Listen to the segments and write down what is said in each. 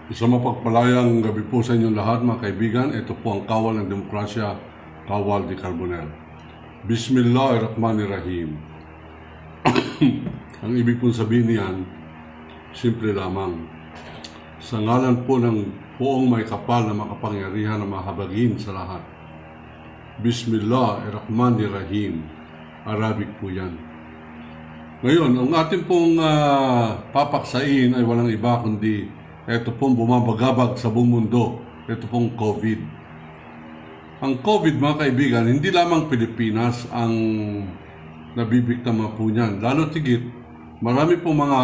Isang mapagpalayang gabi po sa inyong lahat mga kaibigan. Ito po ang Kawal ng Demokrasya, Kawal de Carbonel. Bismillahirrahmanirrahim. Ang ibig pong sabihin niyan, simple lamang. Sa ngalan po ng poong may kapal na makapangyarihan na mahabagin sa lahat. Bismillahirrahmanirrahim. Arabic po yan. Ngayon, ang ating pong papaksain ay walang iba kundi ito pong bumabagabag sa buong mundo. Ito pong COVID. Ang COVID, mga kaibigan, hindi lamang Pilipinas ang nabibiktima po niyan. Lalo tigit, marami pong mga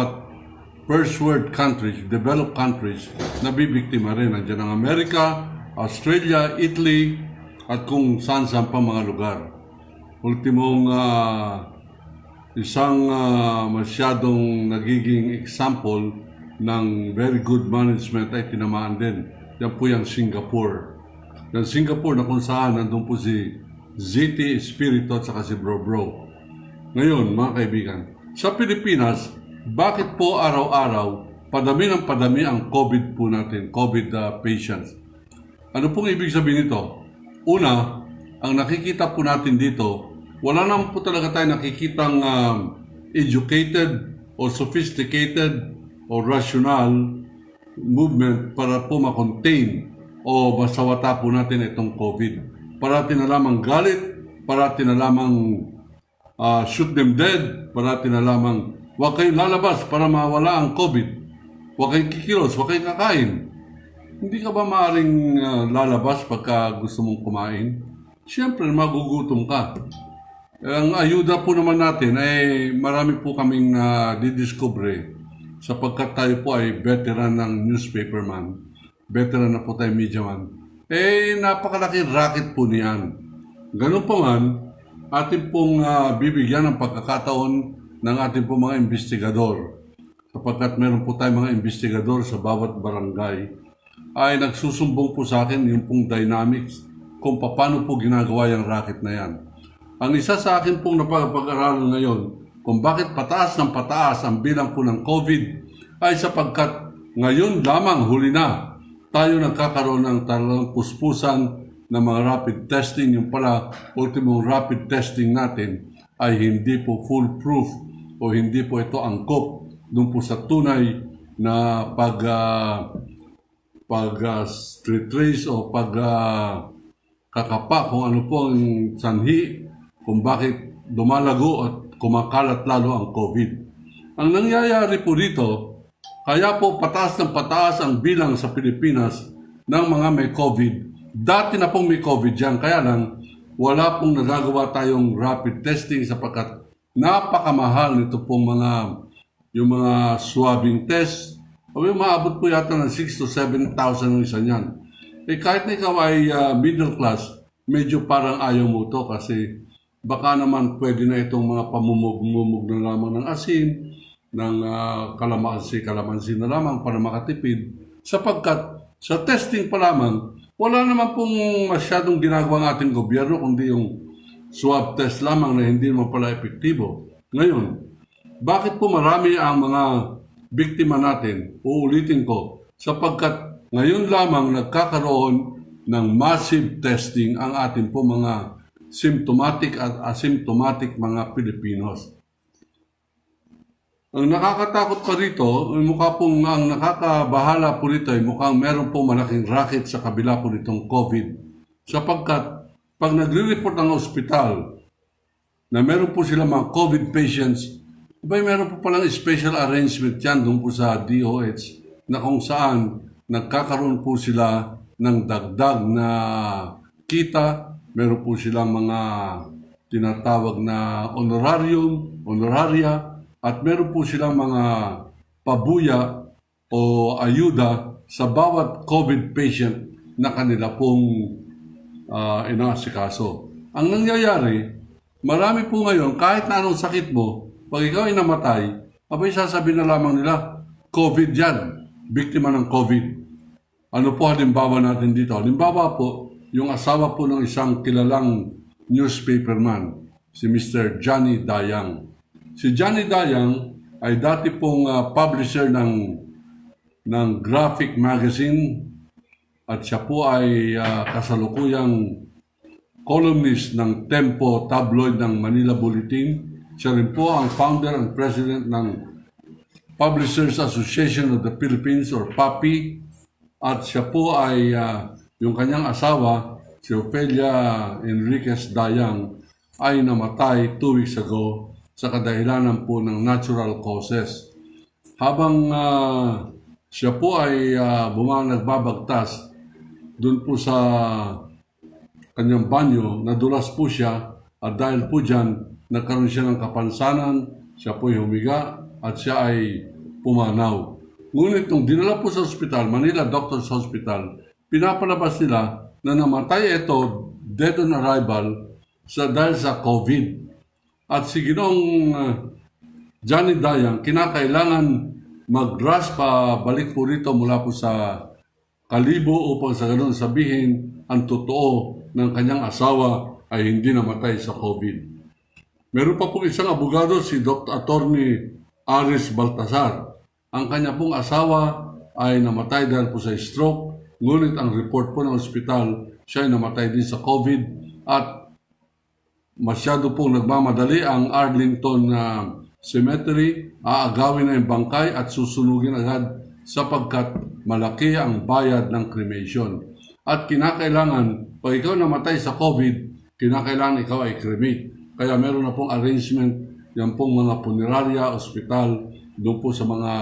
first world countries, developed countries, nabibiktima rin. Nandiyan ang Amerika, Australia, Italy, at kung saan-saan pa mga lugar. Ultimong isang masyadong nagiging example ng very good management ay tinamaan din. Yan po yung Singapore. Yung Singapore na kung saan nandun po si ZT Espiritu at saka si Bro. Ngayon, mga kaibigan, sa Pilipinas, bakit po araw-araw padami ng padami ang COVID po natin, COVID patients? Ano pong ibig sabihin nito? Una, ang nakikita po natin dito, wala naman po talaga tayo nakikitang educated or sophisticated o rational movement para po makontain o masawata po natin itong COVID. Parati na lamang galit, parati na lamang shoot them dead, parati na lamang huwag kayong lalabas para mawala ang COVID. Huwag kayong kikilos, huwag kayong kakain. Hindi ka ba maaaring lalabas pagka gusto mong kumain? Siyempre, magugutom ka. Ang ayuda po naman natin ay marami po kaming didiscover sapagkat tayo po ay veteran ng newspaperman, veteran na po tayo mediaman, napakalaking racket po niyan. Ganun po man, atin pong bibigyan ng pagkakataon ng ating pong mga investigador. Sapagkat meron po tayong mga investigador sa bawat barangay, ay nagsusumbong po sa akin yung pong dynamics kung paano po ginagawa yung racket na yan. Ang isa sa akin pong napag-aralan ngayon, kung bakit pataas ng pataas ang bilang po ng COVID ay sapagkat ngayon lamang huli na tayo nagkakaroon ng talagang puspusan ng mga rapid testing. Yung pala, ultimong rapid testing natin ay hindi po foolproof o hindi po ito angkop dun po sa tunay na pag-retrace o kakapa kung ano po ang sanhi, kung bakit dumalago at kumakalat lalo ang COVID. Ang nangyayari po dito, kaya po pataas ng pataas ang bilang sa Pilipinas ng mga may COVID. Dati na pong may COVID dyan, kaya lang wala pong nagagawa tayong rapid testing sapagkat napakamahal nito pong yung mga swabbing test. O yung maabot po yata ng 6,000 to 7,000 ang isa niyan. Kahit na ikaw ay middle class, medyo parang ayaw mo to kasi baka naman pwede na itong mga pamumog na lamang ng asin, ng kalamansi na lamang para makatipid. Sapagkat sa testing pa lamang, wala naman pong masyadong ginagawa ng ating gobyerno kundi yung swab test lamang na hindi naman pala epektibo. Ngayon, bakit po marami ang mga biktima natin? Uulitin ko, sapagkat ngayon lamang nagkakaroon ng massive testing ang ating po mga symptomatic at asymptomatic mga Pilipinos. Ang nakakatakot pa rito, ang nakakabahala po rito ay mukhang meron po malaking racket sa kabila po nitong COVID. Sapagkat pag nagre-report ng ospital na meron po sila mga COVID patients, meron po palang special arrangement yan doon po sa DOH na kung saan nagkakaroon po sila ng dagdag na kita. Meron po silang mga tinatawag na honoraria, at meron po silang mga pabuya o ayuda sa bawat COVID patient na kanila pong inaasikaso. Ang nangyayari, marami po ngayon, kahit na anong sakit mo, pag ikaw ay namatay, sasabihin na lamang nila, COVID yan, biktima ng COVID. Ano po halimbawa natin dito? Halimbawa po, yung asawa po ng isang kilalang newspaperman, si Mr. Johnny Dayang. Si Johnny Dayang ay dati pong publisher ng ng graphic magazine at siya po ay kasalukuyang columnist ng Tempo tabloid ng Manila Bulletin. Siya rin po ang founder and president ng Publishers Association of the Philippines or PAPI. At siya po ay yung kanyang asawa, si Ofelia Enriquez Dayang, ay namatay 2 weeks ago sa kadahilanan po ng natural causes. Habang siya po ay nagbabagtas doon po sa kanyang banyo, nadulas po siya at dahil po dyan, nagkaroon siya ng kapansanan, siya po ay humiga at siya ay pumanaw. Ngunit nung dinala po sa ospital, Manila Doctors Hospital, pinapalabas nila na namatay ito, dead on arrival, dahil sa COVID. At si Ginoong Johnny Dayang, kinakailangan mag-rush pa balik po rito mula po sa Kalibo upang sa ganun sabihin ang totoo ng kanyang asawa ay hindi namatay sa COVID. Meron pa pong isang abogado, si Dr. Attorney Aris Baltasar. Ang kanya pong asawa ay namatay dahil po sa stroke, ngunit ang report po ng ospital, siya ay namatay din sa COVID at masyado pong nagmamadali ang Arlington Cemetery, aagawin na yung bangkay at susunugin agad sapagkat malaki ang bayad ng cremation. At kinakailangan, pag ikaw namatay sa COVID, kinakailangan ikaw ay cremate. Kaya meron na pong arrangement, yan pong mga punerarya, ospital, doon po sa mga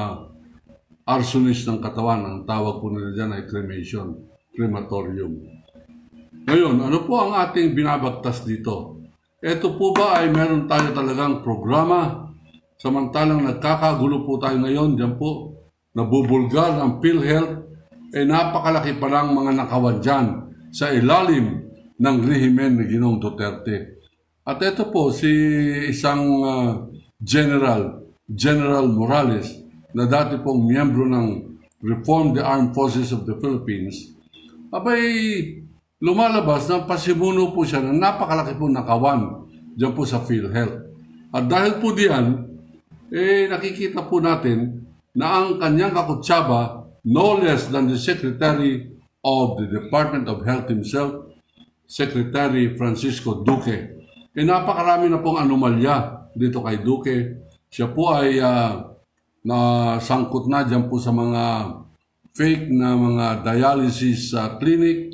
arsonist ng katawan, ang tawag po nila dyan ay cremation, crematorium. Ngayon, ano po ang ating binabagtas dito? Ito po ba ay meron tayo talagang programa? Samantalang nagkakagulo po tayo ngayon, dyan po, nabubulgar ang PhilHealth, napakalaki pa lang mga nakawan dyan sa ilalim ng rehimen ni Ginoong Duterte. At ito po si isang General Morales na dati pong miyembro ng Reform the Armed Forces of the Philippines, abay lumalabas na pasimuno po siya ng napakalaki po nakawan dyan po sa PhilHealth. At dahil po diyan, nakikita po natin na ang kanyang kakutsaba, no less than the Secretary of the Department of Health himself, Secretary Francisco Duque. Napakarami na pong anomalya dito kay Duque. Siya po ay nasangkot na dyan po sa mga fake na mga dialysis clinic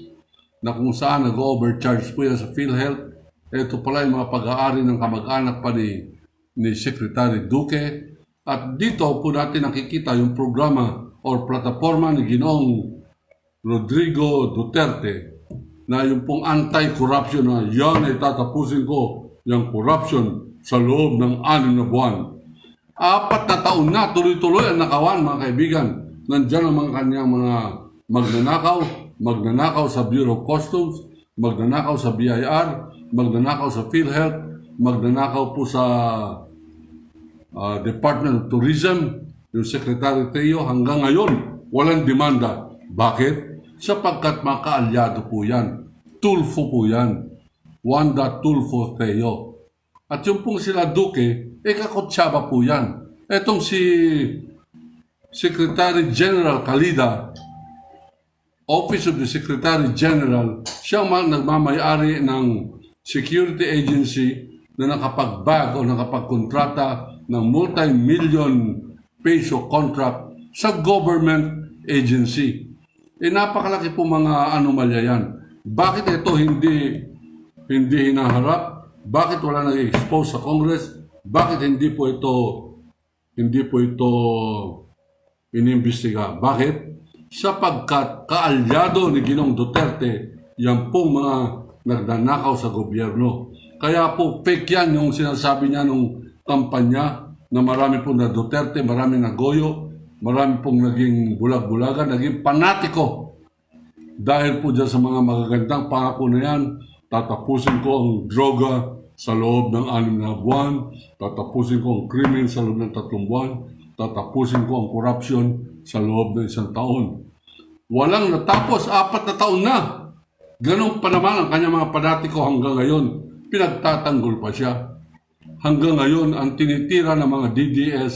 na kung saan nag-overcharge po yan sa PhilHealth. Ito pala yung mga pag-aari ng kamag-anak pa ni Secretary Duque. At dito po natin nakikita yung programa o plataforma ni Ginoong Rodrigo Duterte na yung pong anti-corruption na yan ay tatapusin ko yung corruption sa loob ng 6 na buwan. 4 na taon na, tuloy-tuloy ang nakawan mga kaibigan. Nandiyan ang mga kanyang mga magnanakaw sa Bureau of Customs, magnanakaw sa BIR, magnanakaw sa PhilHealth, magnanakaw po sa Department of Tourism, yung Secretary Teo, hanggang ngayon, walang demanda. Bakit? Sapagkat makaalyado po yan. Tulfo po yan. Wanda Tulfo Teo. At yung pong sila Duque, kakutsaba po yan. Etong si Secretary General Calida, Office of the Secretary General, siyang nagmamayari ng security agency na nakapag-bag o nakapagkontrata ng multi-million peso contract sa government agency. Napakalaki po mga anomalya yan. Bakit ito hindi hinaharap? Bakit wala nag-expose sa Congress? Bakit hindi po ito inimbestiga? Bakit? Sapagkat kaalyado ni Ginoong Duterte yan pong mga nagnanakaw sa gobyerno. Kaya po fake yan yung sinasabi niya nung kampanya na marami pong na Duterte, marami na Goyo, marami pong naging bulag-bulagan, naging panatiko. Dahil po dyan sa mga magagandang pangako na yan, tatapusin ko ang droga sa loob ng 6 na buwan, tatapusin ko ang krimen sa loob ng 3 buwan, tatapusin ko ang corruption sa loob ng 1 taon. Walang natapos, 4 na taon na. Ganun pa naman ang kanyang mga panatiko hanggang ngayon. Pinagtatanggol pa siya. Hanggang ngayon, ang tinitira ng mga DDS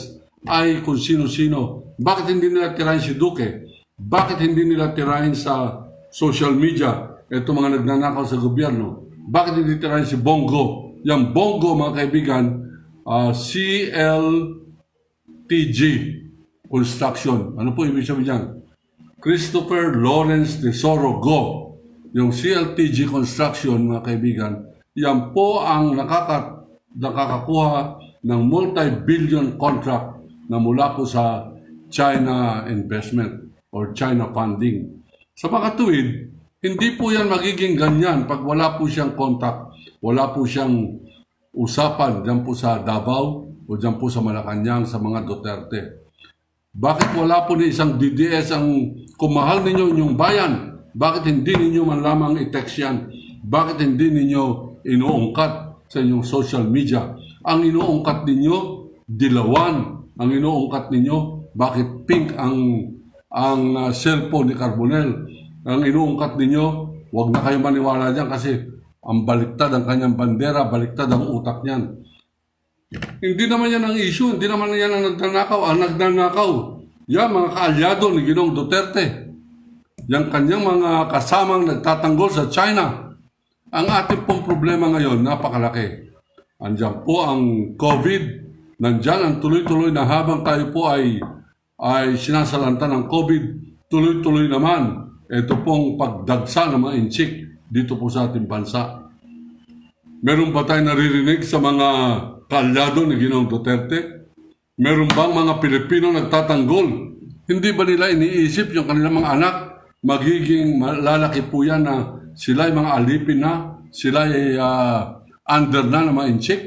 ay kung sino-sino Bakit hindi nila tirahin si Duque? Bakit hindi nila tirahin sa social media ito mga nagnanakaw sa gobyerno? Bakit hindi tirahin si Bongo? Yung Bongo, mga kaibigan, CLTG Construction. Ano po ibig sabihin niyan? Christopher Lawrence Tesoro Go. Yung CLTG Construction, mga kaibigan, yan po ang nakakakuha ng multi-billion contract na mula po sa China investment or China funding. Sa mga tuwid, hindi po yan magiging ganyan pag wala po siyang contact, wala po siyang usapan dyan po sa Davao o dyan po sa Malacanang sa mga Duterte. Bakit wala po ni isang DDS ang kumahal ninyo inyong bayan? Bakit hindi ninyo man lamang i-text yan? Bakit hindi ninyo inuungkat sa inyong social media? Ang inuungkat ninyo, dilawan. Ang inuungkat ninyo, bakit pink ang cellphone ni Carbonell? Ang inuungkat ninyo, huwag na kayo maniwala dyan kasi ang baliktad ang kanyang bandera, baliktad ang utak niyan. Hindi naman yan ang issue, hindi naman yan ang nagnanakaw. Ang nagnanakaw, yan mga kaalyado ni Ginoong Duterte. Yang kanyang mga kasamang nagtatanggol sa China. Ang ating pong problema ngayon, napakalaki. Andiyan po ang COVID, nandyan ang tuloy-tuloy na habang tayo po ay sinasalanta ng COVID, tuloy-tuloy naman ito pong pagdagsa ng mga inchik dito po sa ating bansa. Meron ba tayo naririnig sa mga kaalyado ni Ginoong Duterte? Meron bang mga Pilipino nagtatanggol? Hindi ba nila iniisip yung kanilang mga anak? Magiging lalaki po yan na sila ay mga alipin na, sila ay under na ng mga inchik?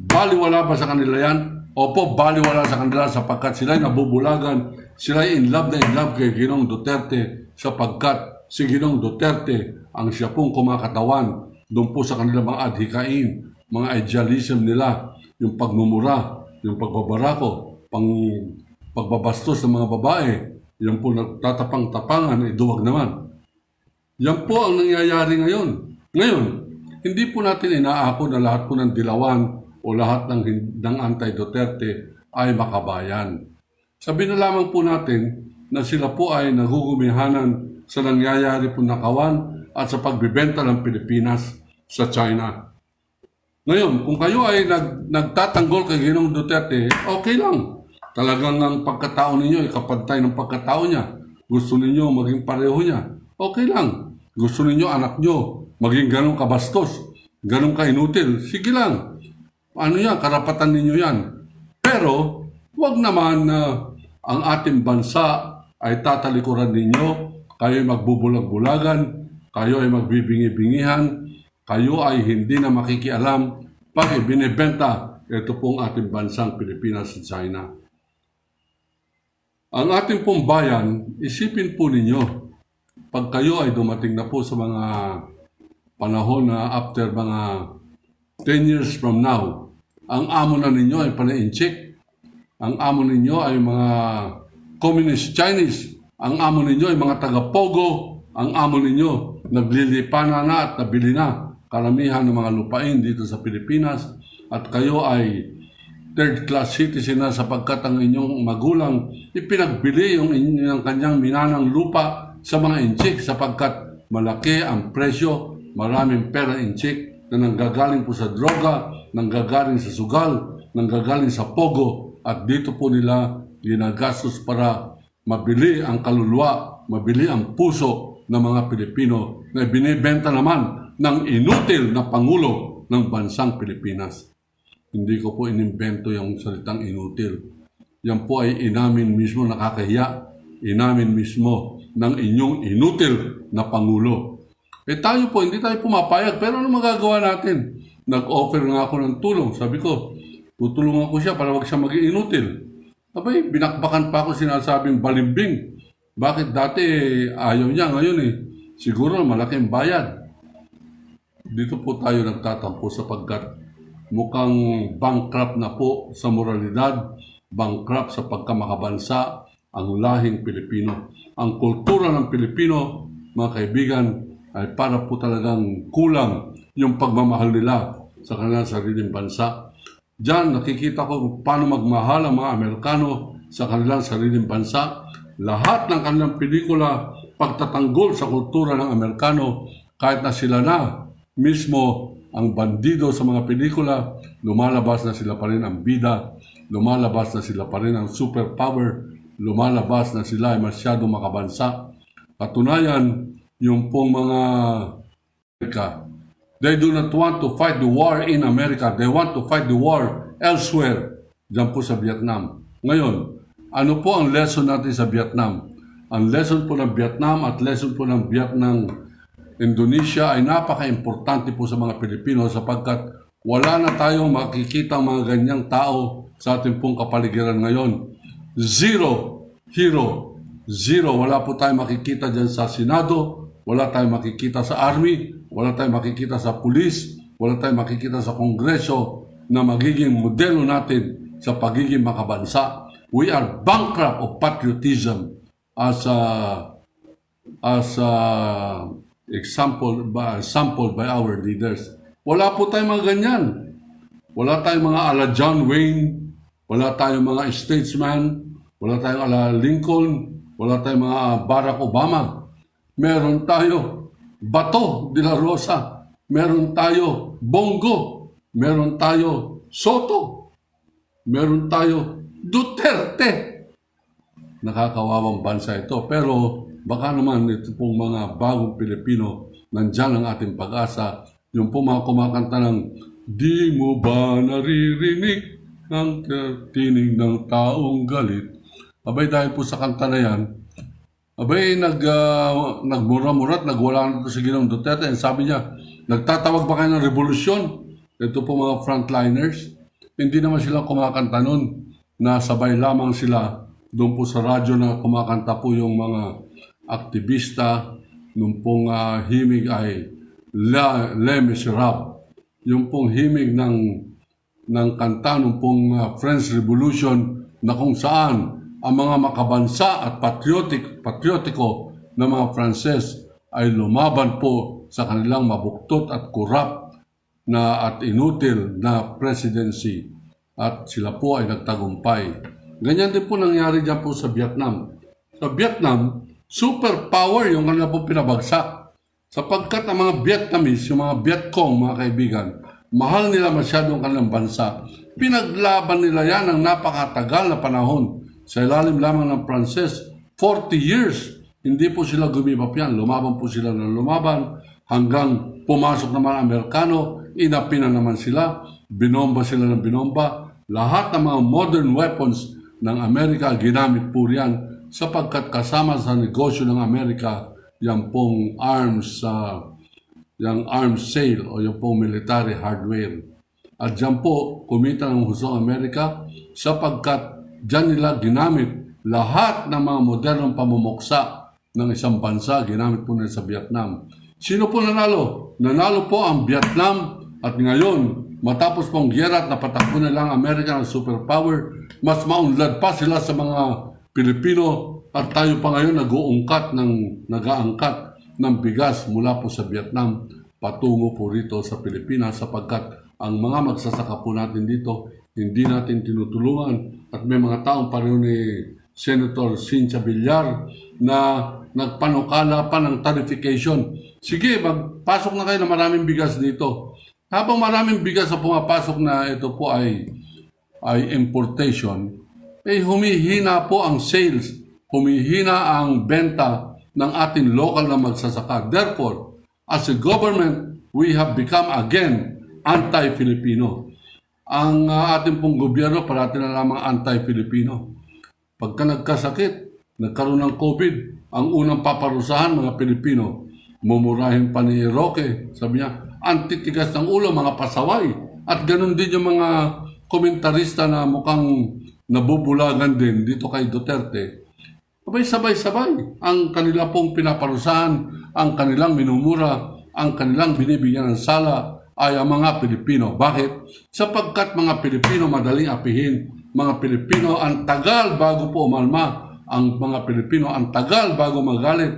Baliwala ba sa kanila yan? Opo, baliwala sa kanila sapagkat sila ay nabubulagan, sila ay in love kay Ginoong Duterte sapagkat si Ginoong Duterte ang siya pong kumakatawan doon po sa kanilang mga adhikain, mga idealism nila, yung pagmumura, yung pagbabarako, pagbabastos ng mga babae, yan po nagtatapang-tapangan, duwag naman. Yan po ang nangyayari ngayon. Ngayon, hindi po natin inaako na lahat po ng dilawan o lahat ng anti-Duterte ay makabayan. Sabihin na lamang po natin na sila po ay nagugumihanan sa nangyayari po nakawan at sa pagbibenta ng Pilipinas sa China. Ngayon, kung kayo ay nagtatanggol kay Ginoong Duterte, okay lang. Talagang ang pagkatao ninyo ay kapantay ng pagkatao niya. Gusto ninyo maging pareho niya. Okay lang. Gusto ninyo anak nyo maging ganun kabastos, ganun kainutil. Sige lang. Ano yan? Karapatan ninyo yan. Pero, wag naman na ang ating bansa ay tatalikuran ninyo. Kayo ay magbubulag-bulagan. Kayo ay magbibingi-bingihan. Kayo ay hindi na makikialam pag ibinibenta ito pong ating bansang Pilipinas sa China. Ang ating pong bayan, isipin po ninyo, pag kayo ay dumating na po sa mga panahon na after mga 10 years from now, ang amo na ninyo ay pala-inchik, ang amo ninyo ay mga communist Chinese, ang amo ninyo ay mga taga-pogo, ang amo ninyo naglilipana na at nabili na karamihan ng mga lupain dito sa Pilipinas at kayo ay third-class citizen na sapagkat ang inyong magulang ipinagbili yung inyong kanyang minanang lupa sa mga inchik sapagkat malaki ang presyo, maraming pera inchik na nanggagaling po sa droga, nanggagaling sa sugal, nanggagaling sa pogo at dito po nila ginagastos para mabili ang kaluluwa, mabili ang puso ng mga Pilipino na binibenta naman ng inutil na Pangulo ng bansang Pilipinas. Hindi ko po inimbento yung salitang inutil. Yan po ay inamin mismo, nakakahiya, inamin mismo ng inyong inutil na Pangulo. Tayo po, hindi tayo pumapayag, pero ano magagawa natin? Nag-offer nga ako ng tulong. Sabi ko, tutulungan ko siya para wag siya maging inutil. Abay, binakbakan pa ako sinasabing balimbing. Bakit dati ayaw niya ngayon siguro malaking bayad. Dito po tayo nagtatampo sapagkat mukhang bankrupt na po sa moralidad, bankrupt sa pagkamakabansa ang lahing Pilipino. Ang kultura ng Pilipino, mga kaibigan, ay para po talagang kulang yung pagmamahal nila sa kanilang sariling bansa. Diyan nakikita ko paano magmahal ang mga Amerikano sa kanilang sariling bansa. Lahat ng kanilang pelikula, pagtatanggol sa kultura ng Amerikano, kahit na sila na mismo ang bandido sa mga pelikula, lumalabas na sila pa rin ang bida, lumalabas na sila pa rin ang superpower, lumalabas na sila ay masyadong makabansa. Katunayan, yung pong mga Amerika, they do not want to fight the war in America. They want to fight the war elsewhere. Diyan po sa Vietnam. Ngayon, ano po ang lesson natin sa Vietnam? Ang lesson po ng Vietnam at lesson po ng Vietnam Indonesia ay napaka-importante po sa mga Pilipino sapagkat wala na tayong makikita mga ganyang tao sa ating pong kapaligiran ngayon. Zero. Wala po tayong makikita dyan sa Senado, wala tayong makikita sa Army, wala tayong makikita sa Pulis, wala tayong makikita sa Kongreso na magiging modelo natin sa pagiging makabansa. We are bankrupt of patriotism as sampled by our leaders. Wala po tayong mga ganyan. Wala tayong mga ala John Wayne, wala tayong mga statesman, wala tayong ala Lincoln, wala tayong mga Barack Obama. Meron tayo Bato de la Rosa, meron tayo Bongo, meron tayo Soto, meron tayo Duterte. Nakakawawang bansa ito, pero baka naman ito pong mga bagong Pilipino, nandyan ang ating pag-asa. Yung pong mga kumakanta ng di mo ba naririnig ang tinig ng taong galit? Abay, dahil po sa kanta na yan, abay, nagmura-mura at nagwala na ito si Ginoong Duterte. And sabi niya, nagtatawag ba kayo ng revolusyon? Ito po mga frontliners. Hindi naman sila kumakanta nun. Nasabay lamang sila doon po sa radyo na kumakanta po yung mga aktivista. Nung pong himig ay Les Miserables. Yung pong himig ng kanta nung pong French Revolution na kung saan ang mga makabansa at patriotiko na mga Frances ay lumaban po sa kanilang mabuktot at corrupt at inutil na presidency at sila po ay nagtagumpay. Ganyan din po nangyari dyan po sa Vietnam. Sa Vietnam, superpower yung kanila po pinabagsak. Sapagkat ang mga Vietnamese, yung mga Vietcong, mga kaibigan, mahal nila masyadong kanilang bansa. Pinaglaban nila yan ng napakatagal na panahon. Sa ilalim lamang ng Pranses, 40 years. Hindi po sila gumibap yan. Lumaban po sila ng lumaban hanggang pumasok naman ang Amerikano, inapina naman sila, binomba sila ng binomba. Lahat ng mga modern weapons ng Amerika ginamit po yan sapagkat kasama sa negosyo ng Amerika yung pong arms sale o yung pong military hardware. At dyan po kumita ng husong Amerika sapagkat dyan nila ginamit lahat ng mga modernong pamumuksa ng isang bansa, ginamit po nila sa Vietnam. Sino po nanalo? Nanalo po ang Vietnam at ngayon, matapos pong giyera at napatakbo na lang Amerika ng superpower, mas maunlad pa sila sa mga Pilipino at tayo pa ngayon nag-aangkat ng bigas mula po sa Vietnam patungo po rito sa Pilipinas sapagkat ang mga magsasaka po natin dito hindi natin tinutulungan at may mga taong pareho ni Senator Cynthia Villar na nagpanukala pa ng tarification. Sige, magpasok na kayo na maraming bigas dito. Habang maraming bigas na pumapasok na ito po ay importation, humihina po ang sales, humihina ang benta ng ating local na magsasaka. Therefore, as a government, we have become again anti-Filipino. Ang ating pong gobyerno parati na lamang anti-Filipino. Pagka nagkasakit, nagkaroon ng COVID, ang unang paparusahan mga Pilipino, mumurahin pa ni Roque. Sabi niya, antitigas ng ulo, mga pasaway. At ganun din yung mga komentarista na mukhang nabubulagan din dito kay Duterte. Abay, sabay-sabay. Ang kanila pong pinaparusahan, ang kanilang minumura, ang kanilang binibigyan ng sala ay ang mga Pilipino. Bakit? Sapagkat mga Pilipino madaling apihin. Mga Pilipino ang tagal bago po umalma. Ang mga Pilipino ang tagal bago magalit.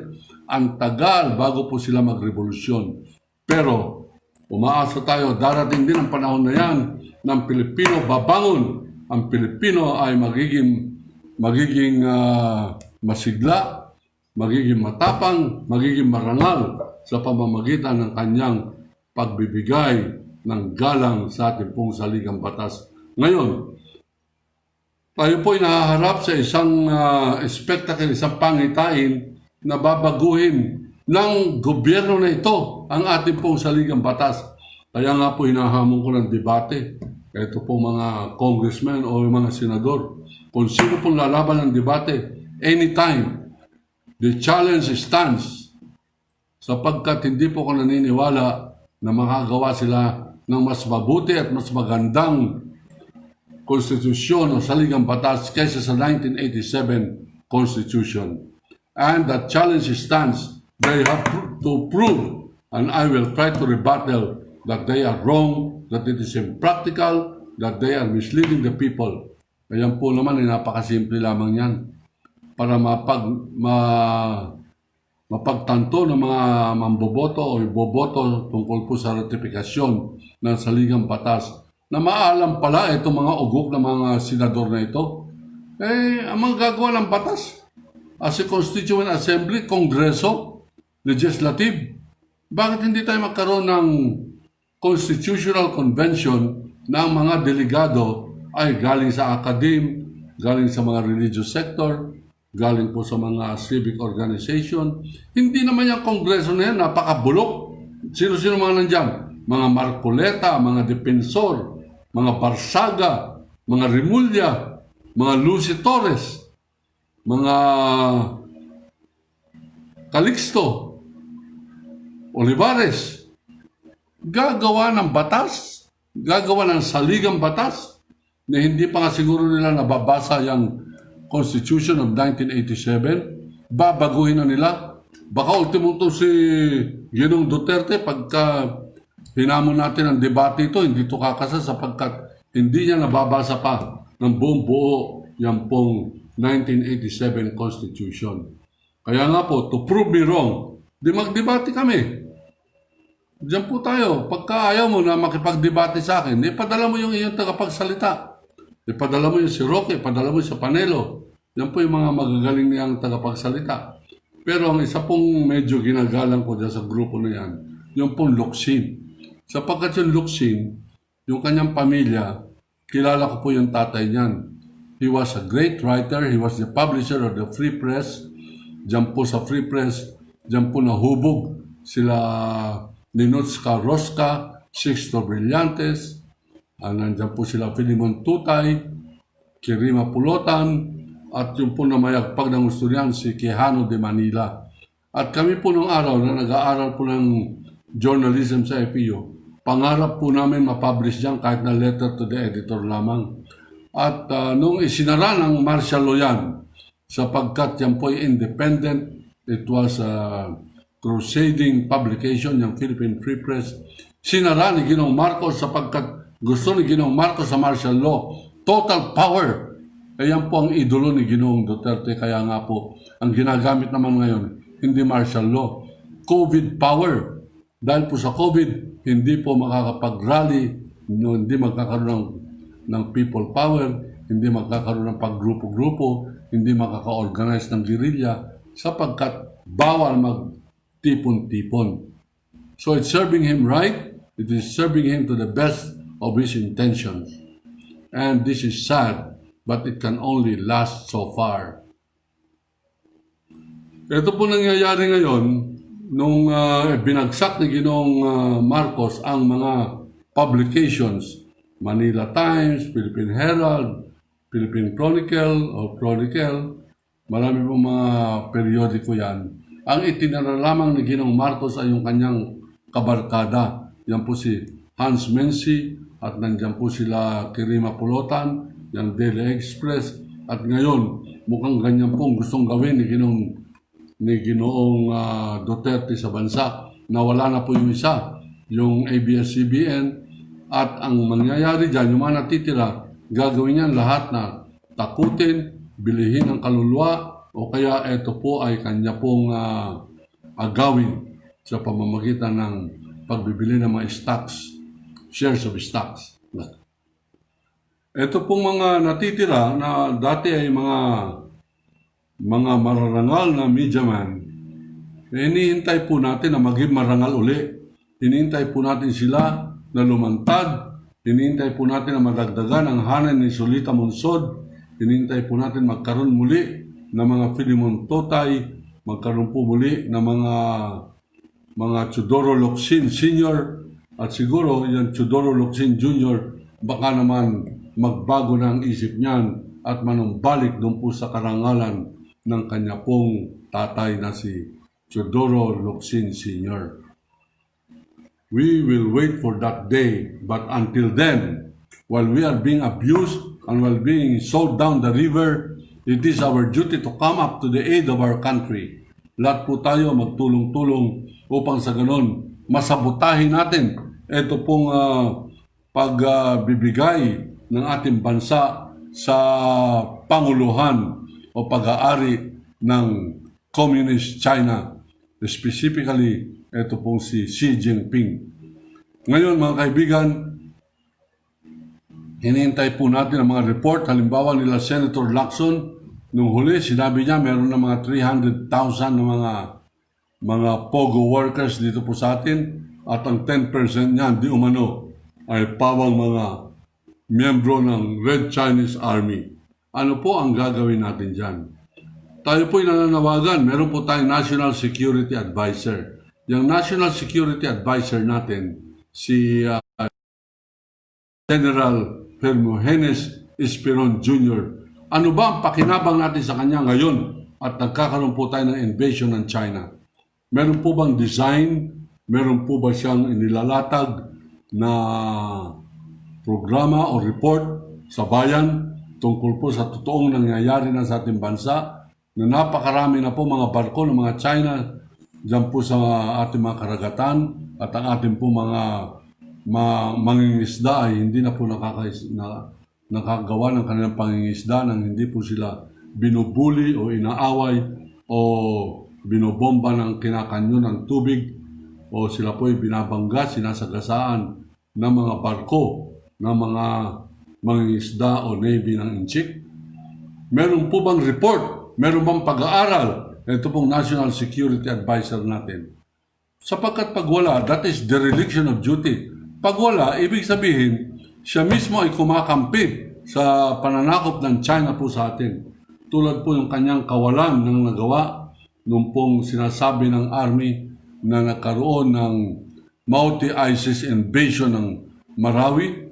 Ang tagal bago po sila magrevolusyon. Pero umaasa tayo, darating din ang panahon na yan ng Pilipino babangon. Ang Pilipino ay magiging magiging masigla, magiging matapang, magiging marangal sa pamamagitan ng kanyang pagbibigay ng galang sa ating pong saligang batas. Ngayon, tayo po ay nahaharap sa isang spectacle, isang pangitain na babaguhin ng gobyerno na ito ang ating pong saligang batas. Kaya nga po hinahamon ko ng debate. Ito po mga congressmen o mga senador. Kung sino pong lalaban ng debate, anytime, the challenge stands. Sapagkat hindi po ako naniniwala na makagawa sila ng mas mabuti at mas magandang konstitusyon o saligang batas kaysa sa 1987 Constitution. And that challenge stands. They have to prove, and I will try to rebuttal, that they are wrong, that it is impractical, that they are misleading the people. Ayan po naman, napakasimple lamang yan. Para mapagtanto ng mga mamboboto o iboboto tungkol po sa ratifikasyon ng saligang batas, na maalam pala itong mga ugok ng mga senador na ito, ang mga gagawa ng batas, as a Constituent Assembly, Kongreso, Legislative, bakit hindi tayo magkaroon ng Constitutional Convention na ang mga delegado ay galing sa academe, galing sa mga religious sector, galing po sa mga civic organization? Hindi naman yung Kongreso na yan, napakabulok. Sino-sino mga nandyan? Mga Marcoleta, mga Defensor, mga Barsaga, mga Rimulya, mga Lucy Torres, mga Calixto, Olivares, gagawa ng batas, gagawa ng saligang batas na hindi pa nga siguro nila nababasa yung Constitution of 1987, babaguhin na nila. Baka ultimo to si Ginong Duterte pagka hinamon natin ang debate ito, hindi ito kakasa sapagkat hindi niya nababasa pa ng buong buo yung pong 1987 Constitution. Kaya nga po, to prove me wrong, di magdebate kami. Diyan po tayo. Pagka ayaw mo na makipagdebate sa akin, ipadala mo yung iyong tagapagsalita. Ipadala mo yung si Roque, ipadala mo sa Panelo. Yan po yung mga magagaling niyang tagapagsalita. Pero ang isa pong medyo ginagalang ko dyan sa grupo na yan, yung pong Locsin. Sapagkat yung Locsin, yung kanyang pamilya, kilala ko po yung tatay niyan. He was a great writer. He was the publisher of the Free Press. Diyan po sa Free Press, diyan po nahubog sila Ninotska Rosca, Sixto Brillantes, nandiyan po sila Filimon Tutay, Kirima Pulotan, at yung po na mayagpag ng gusto niyan, si Quijano de Manila. At kami po nung araw na nag-aaral po ng journalism sa FEU, pangarap po namin mapublish diyan kahit na letter to the editor lamang. At nung isinara ng martial law yan, sapagkat yan po ay independent, it was a crusading publication, yung Philippine Free Press, sinara ni Ginoong Marcos sapagkat gusto ni Ginoong Marcos sa martial law, total power. Ayan po ang idolo ni Ginoong Duterte, kaya nga po, ang ginagamit naman ngayon, hindi martial law, COVID power. Dahil po sa COVID, hindi po makakapag-rally, hindi magkakaroon ng people power, hindi magkakaroon ng paggrupo-grupo, hindi makaka-organize ng guerrilla, sapagkat bawal magtipon-tipon. So it's serving him right, it is serving him to the best of his intentions. And this is sad, but it can only last so far. Ito po nangyayari ngayon, nung binagsak ni Ginoong Marcos ang mga publications, Manila Times, Philippine Herald, Philippine Chronicle o Chronicle, marami pong mga periodiko yan. Ang itinara lamang ni Ginoong Marcos ay yung kanyang kabarkada. Yan po si Hans Menzi at nandiyan po sila Kirima Pulotan, yung Daily Express. At ngayon, mukhang ganyan pong gustong gawin ni Ginoong Duterte sa bansa. Nawala na po yung isa, yung ABS-CBN. At ang mangyayari dyan, yung mga natitira, gagawin niyan lahat na takutin, bilihin ang kaluluwa, o kaya ito po ay kanya pong agawin sa pamamagitan ng pagbibili ng mga stocks, shares of stocks. Ito pong mga natitira na dati ay mga mararangal na media man, hinihintay po natin na maging marangal uli. Hinihintay po natin sila na lumantad. Hinihintay po natin na madagdagan ang hanay ni Solita Monsod. Hinihintay po natin magkaroon muli ng mga Filimon Totay, magkaroon po muli ng mga Teodoro Locsin Sr. At siguro yung Teodoro Locsin Jr. baka naman magbago na ang isip niyan at manumbalik doon po sa karangalan ng kanya pong tatay na si Teodoro Locsin Sr. We will wait for that day, but until then, while we are being abused and while being sold down the river, it is our duty to come up to the aid of our country. Lahat po tayo magtulong-tulong upang sa ganon masabotahin natin ito pong pagbibigay ng ating bansa sa panguluhan o pag-aari ng Communist China, specifically ito pong si Xi Jinping. Ngayon mga kaibigan, hinihintay po natin ang mga report. Halimbawa nila Senator Lacson, nung huli sinabi niya meron na mga 300,000 na mga POGO workers dito po sa atin at ang 10% niyan di umano ay pawang mga miyembro ng Red Chinese Army. Ano po ang gagawin natin dyan? Tayo po'y nananawagan. Meron po tayong National Security Advisor. Yung National Security Advisor natin, si General Hermogenes Esperon Jr. Ano ba ang pakinabang natin sa kanya ngayon at nagkakaroon po tayo ng invasion ng China? Meron po bang design? Meron po ba siyang inilalatag na programa o report sa bayan tungkol po sa totoong nangyayari na sa ating bansa na napakarami na po mga barko ng mga China dyan po sa ating mga karagatan at ang ating po mga mangingisda ay hindi na po nakagawa ng kanilang pangingisda nang hindi po sila binubuli o inaaway o binobomba ng kinakanyo ng tubig o sila po ay binabangga, sinasagasaan ng mga barko ng mga mangingisda o navy ng Inchik. Meron po bang report? Meron bang pag-aaral? Ito pong National Security Advisor natin. Sapagkat pag wala, that is dereliction of duty. Pag wala, ibig sabihin, siya mismo ay kumakampi sa pananakop ng China po sa atin. Tulad po yung kanyang kawalan ng nagawa nung pong sinasabi ng army na nagkaroon ng multi-ISIS invasion ng Marawi.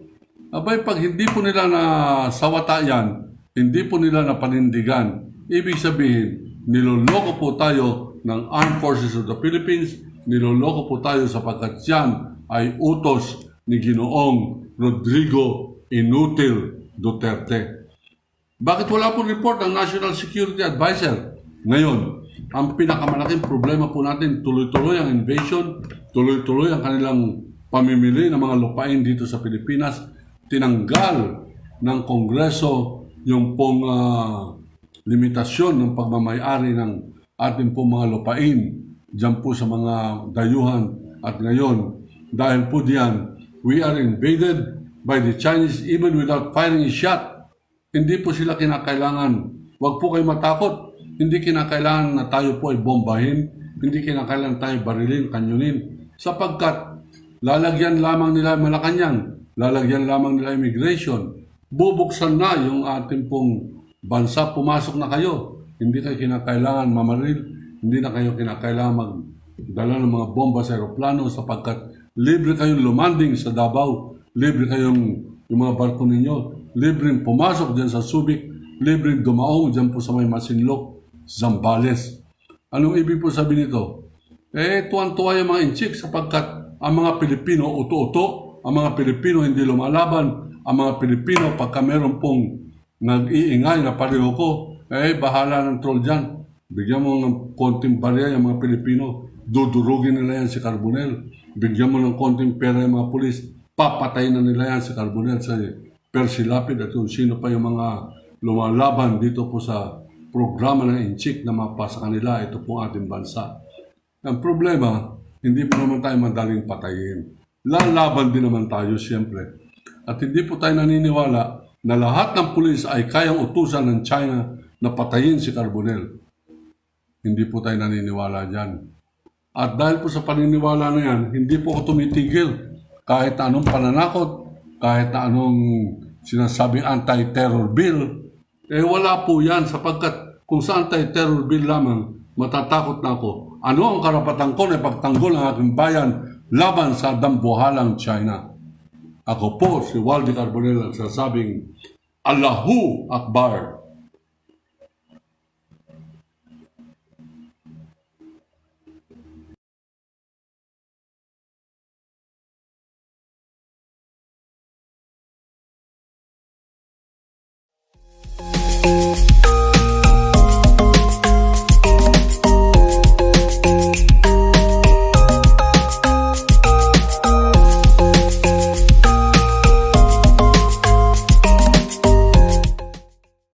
Abay, pag hindi po nila nasawata yan, hindi po nila napanindigan, ibig sabihin, niloloko po tayo ng Armed Forces of the Philippines, niloloko po tayo sapagkat yan ay utos ni Ginoong Rodrigo Inutil Duterte. Bakit wala po report ng National Security Advisor? Ngayon, ang pinakamalaking problema po natin, tuloy-tuloy ang invasion, tuloy-tuloy ang kanilang pamimili ng mga lupain dito sa Pilipinas. Tinanggal ng Kongreso yung pong limitasyon ng pagmamayari ng ating pong mga lupain dyan po sa mga dayuhan. At ngayon, dahil po diyan, we are invaded by the Chinese even without firing a shot. Hindi po sila kinakailangan. Huwag po kayo matakot. Hindi kinakailangan na tayo po ay bombahin. Hindi kinakailangan tayo barilin, kanyunin. Sapagkat lalagyan lamang nila Malacanang, lalagyan lamang nila immigration. Bubuksan na yung ating pong bansa, pumasok na kayo. Hindi kayo kinakailangan mamaril, hindi na kayo kinakailangan magdala ng mga bomba sa aeroplano sapagkat libre kayong lumanding sa Davao, libre kayong yung mga barko ninyo, libreng pumasok dyan sa Subic, libreng dumaong dyan po sa may Masinloc, Zambales. Anong ibig po sabihin nito? Tuwan-tuwa yung mga Inchik sapagkat ang mga Pilipino uto-uto, ang mga Pilipino hindi lumalaban, ang mga Pilipino pagka meron pong nag-iingay na pareho ko, bahala ng troll dyan. Bigyan mo ng konting barya yung mga Pilipino, dudurugin nila yan si Carbonell. Bigyan mo ng konting pera yung mga pulis, papatayin na nila yan si Carbonell, sa Percy Lapid at kung sino pa yung mga lumalaban dito po sa programa ng Inchik na mapasa kanila, ito po ating bansa. Ang problema, hindi po naman tayo madaling patayin. Lalaban din naman tayo, siyempre. At hindi po tayo naniniwala na lahat ng pulis ay kayang utusan ng China na patayin si Carbonell. Hindi po tayo naniniwala dyan. At dahil po sa paniniwala na yan, hindi po ako tumitigil. Kahit na anong pananakot, kahit na anong sinasabing anti-terror bill, wala po yan sapagkat kung sa anti-terror bill lamang, matatakot na ako. Ano ang karapatan ko na ipagtanggol ang aking bayan laban sa dambuhalang China? Ako po si Waldy Carbonell ang sasabing Allahu Akbar.